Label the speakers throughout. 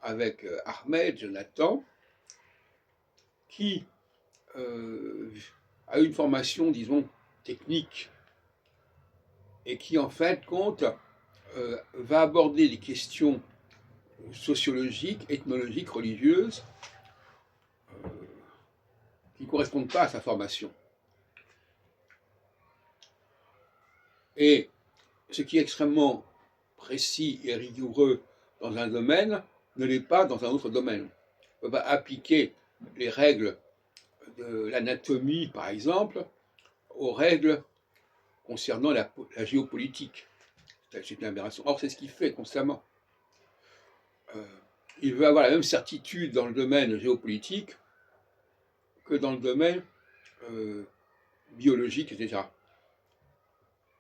Speaker 1: avec Ahmed, Jonathan, qui a une formation, disons, technique, et qui, en fait, va aborder des questions sociologiques, ethnologiques, religieuses, qui ne correspondent pas à sa formation. Et ce qui est extrêmement précis et rigoureux dans un domaine ne l'est pas dans un autre domaine. On va appliquer les règles de l'anatomie, par exemple, aux règles concernant la géopolitique. C'est une aberration. Or, c'est ce qu'il fait constamment. Il veut avoir la même certitude dans le domaine géopolitique que dans le domaine biologique, etc.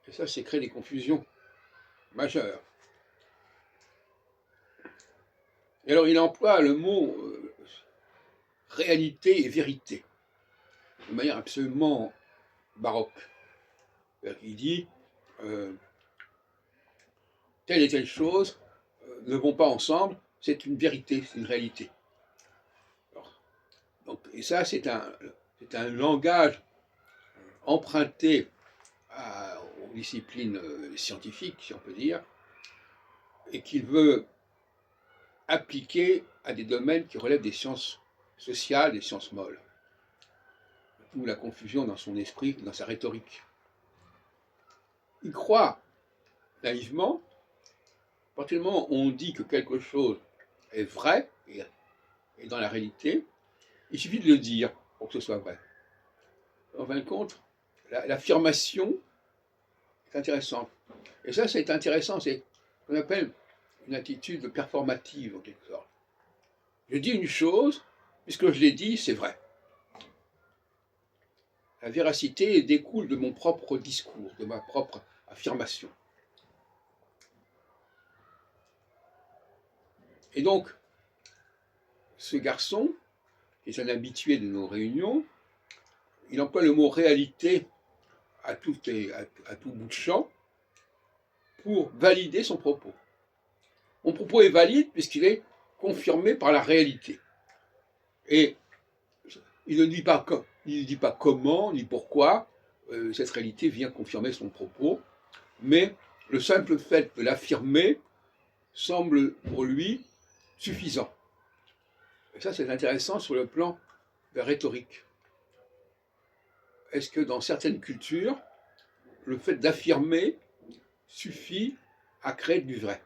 Speaker 1: Et ça, c'est créer des confusions majeures. Et alors, il emploie le mot réalité et vérité de manière absolument baroque. Il dit telle et telle chose ne vont pas ensemble, c'est une vérité, c'est une réalité. Alors, et ça, c'est un langage emprunté aux disciplines scientifiques, si on peut dire, et qu'il veut appliquer à des domaines qui relèvent des sciences sociales, des sciences molles. D'où la confusion dans son esprit, dans sa rhétorique. Il croit naïvement, à partir du moment où on dit que quelque chose est vrai, et dans la réalité, il suffit de le dire pour que ce soit vrai. En fin de compte, l'affirmation est intéressante. Et ça, c'est intéressant, c'est ce qu'on appelle une attitude performative, en quelque sorte. Je dis une chose, puisque je l'ai dit, c'est vrai. La véracité découle de mon propre discours, de ma propre affirmation. Et donc, ce garçon, qui est un habitué de nos réunions, il emploie le mot réalité à tout bout de champ pour valider son propos. Mon propos est valide puisqu'il est confirmé par la réalité. Et il ne dit pas comment, ni pourquoi cette réalité vient confirmer son propos, mais le simple fait de l'affirmer semble pour lui suffisant. Et ça, c'est intéressant sur le plan de la rhétorique. Est-ce que dans certaines cultures, le fait d'affirmer suffit à créer du vrai ?